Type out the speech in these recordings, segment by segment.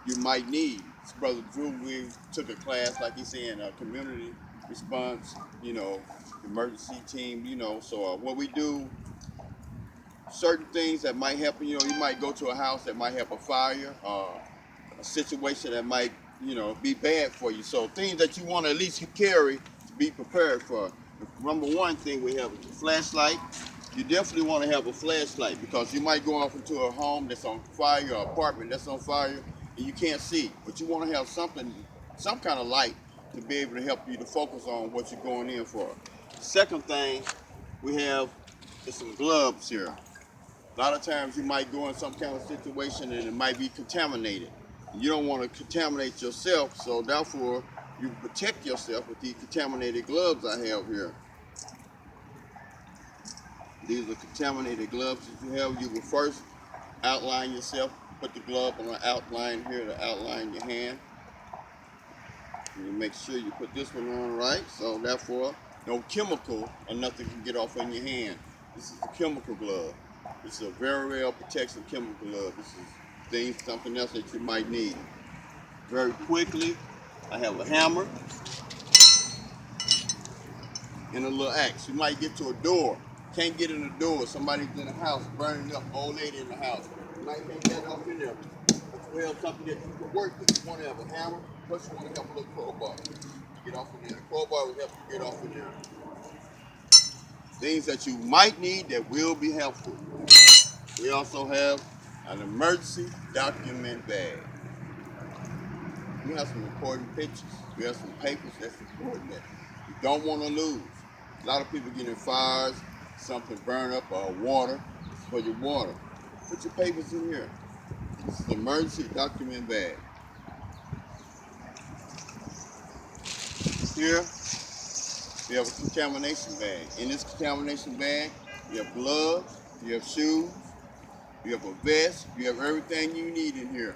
you might need. Brother Drew, we took a class, like he's saying, community response, emergency team, So what we do, certain things that might happen, you might go to a house that might have a fire, a situation that might, be bad for you. So things that you want to at least carry to be prepared for. Number one thing we have is a flashlight. You definitely want to have a flashlight because you might go off into a home that's on fire or apartment that's on fire and you can't see. But you want to have something, some kind of light to be able to help you to focus on what you're going in for. Second thing we have is some gloves here. A lot of times you might go in some kind of situation and it might be contaminated. You don't want to contaminate yourself, so therefore you protect yourself with these contaminated gloves I have here. These are contaminated gloves that you have. You will first outline yourself, put the glove on the outline here to outline your hand. And you make sure you put this one on right, so therefore no chemical or nothing can get off in your hand. This is the chemical glove. This is a very well protective chemical glove. This is something else that you might need. Very quickly, I have a hammer and a little axe. You might get to a door, can't get in the door. Somebody's in the house, burning up, old lady in the house. You might make that off in there. Well, something that you can work with. You want to have a hammer, plus you want to have a little crowbar. Get off in there. The crowbar will help you get off in there. Things that you might need that will be helpful. We also have an emergency document bag. We have some important pictures. We have some papers that's important that you don't want to lose. A lot of people get in fires, something burn up, or water for your water. Put your papers in here. This is an emergency document bag. Here, we have a contamination bag. In this contamination bag, you have gloves, you have shoes, you have a vest, you have everything you need in here.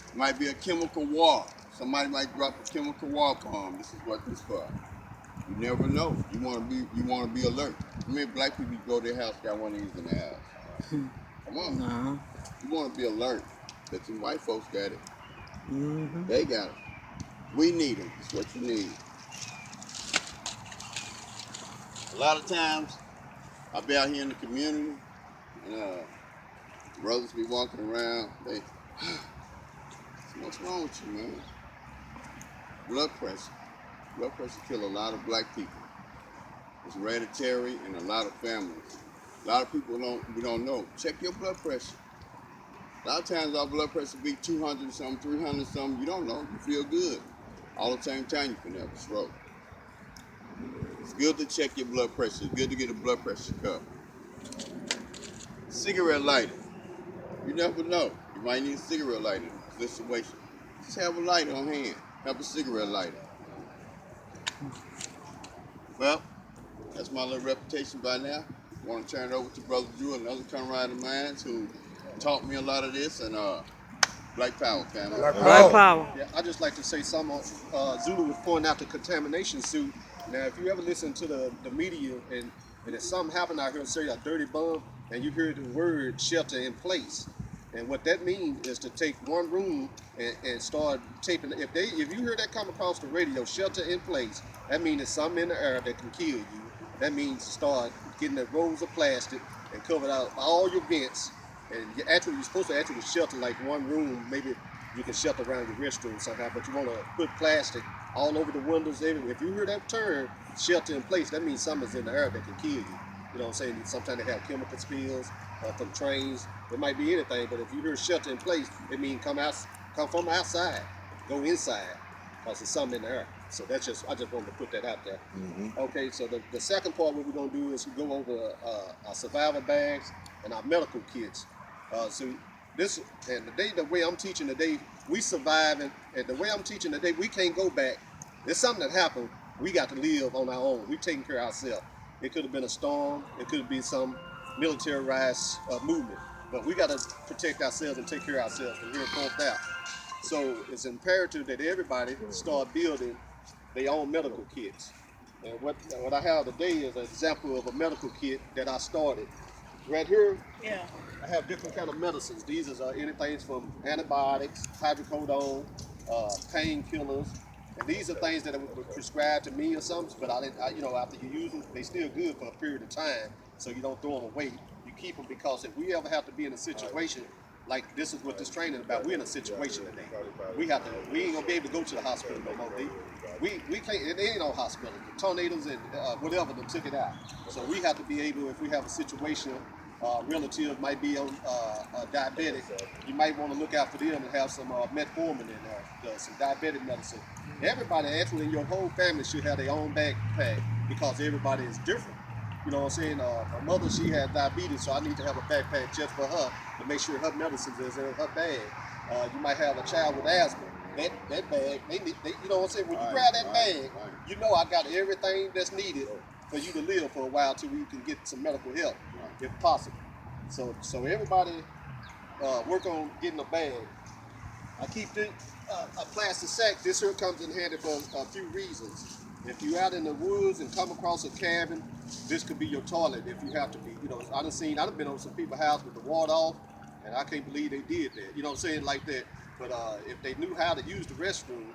It might be a chemical war. Somebody might drop a chemical war bomb. This is what this is for. You never know. You want to be alert. Many black people go to their house, got one of these in their house. Come on. Uh-huh. You want to be alert that some white folks got it. Mm-hmm. They got it. We need them. It's what you need. A lot of times, I'll be out here in the community, and brothers be walking around. They, what's wrong with you, man? Blood pressure. Blood pressure kill a lot of black people. It's hereditary in a lot of families. A lot of people we don't know. Check your blood pressure. A lot of times our blood pressure be 200 something, 300 something. You don't know. You feel good. All the same time you can have a stroke. It's good to check your blood pressure. It's good to get a blood pressure cuff. Cigarette lighter. You never know. You might need a cigarette lighter in this situation. Just have a lighter on hand. Have a cigarette lighter. Well, that's my little reputation by now. I want to turn it over to Brother Drew, another comrade of mine who taught me a lot of this, and Black Power family. Black Power. Yeah, I just like to say something. Zulu was pointing out the contamination suit. Now, if you ever listen to the media and if something happened out here, say a dirty bomb, and you hear the word shelter in place, and what that means is to take one room and start taping. If you hear that come across the radio, shelter in place, that means there's something in the air that can kill you. That means start getting the rolls of plastic and cover out all your vents. And you're supposed to actually shelter like one room. Maybe you can shelter around your restroom somehow, but you want to put plastic all over the windows. If you hear that term, shelter in place, that means something's in the air that can kill you. You know what I'm saying? Sometimes they have chemical spills from trains. It might be anything, but if you hear shelter in place, it means come from outside, go inside, because there's something in the air. So I just wanted to put that out there. Mm-hmm. Okay, so the second part, what we're gonna do is go over our survival bags and our medical kits. So this, and the way I'm teaching today, we survive, and the way I'm teaching today, we can't go back. There's something that happened. We got to live on our own. We taking care of ourselves. It could have been a storm. It could have been some militarized movement. But we got to protect ourselves and take care of ourselves from here forth out. So it's imperative that everybody start building their own medical kits. And what I have today is an example of a medical kit that I started. Right here, Yeah. I have different kind of medicines. These are anything from antibiotics, hydrocodone, painkillers, and these are things that were prescribed to me or something. But after you use them, they still good for a period of time. So you don't throw them away. You keep them because if we ever have to be in a situation like this is what this training is about. We're in a situation today. We ain't gonna be able to go to the hospital no more. We can't. It ain't no hospital. The tornadoes and whatever that took it out. So we have to be able, if we have a situation, relative might be on diabetic, you might want to look out for them and have some metformin in there, some diabetic medicine. Everybody actually in your whole family should have their own backpack because everybody is different. You know what I'm saying? My mother, she had diabetes, so I need to have a backpack just for her to make sure her medicines is in her bag. You might have a child with asthma. That bag, you know what I'm saying? When you grab that bag, you know I got everything that's needed for you to live for a while till we can get some medical help, if possible. So everybody work on getting a bag. I keep a plastic sack. This here comes in handy for a few reasons. If you're out in the woods and come across a cabin, this could be your toilet if you have to be. You know, I've been on some people's house with the water off, and I can't believe they did that. You know what I'm saying, like that. But if they knew how to use the restroom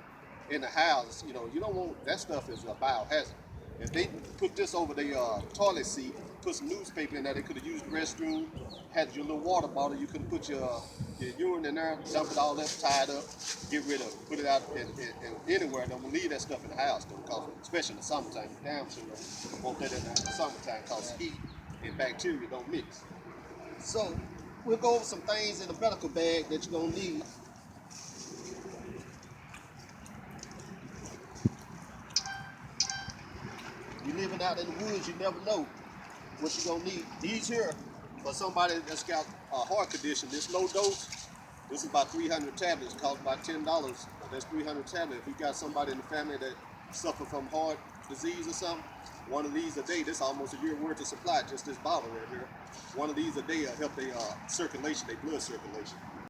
in the house, you don't want that stuff is a biohazard. If they put this over their toilet seat, put some newspaper in there, they could have used the restroom, had your little water bottle, you could have put your urine in there, dump it all up, tie it up, get rid of it, put it out anywhere. Don't leave that stuff in the house, though, because especially in the summertime, you damn sure don't want that in there in the summertime, because heat and bacteria don't mix. So we'll go over some things in the medical bag that you're gonna need. You're living out in the woods, you never know what you're gonna need. These here, for somebody that's got a heart condition, this low dose, this is about 300 tablets, cost about $10. That's 300 tablets. If you got somebody in the family that suffer from heart disease or something, one of these a day, this is almost a year worth of supply, just this bottle right here. One of these a day will help their circulation, their blood circulation.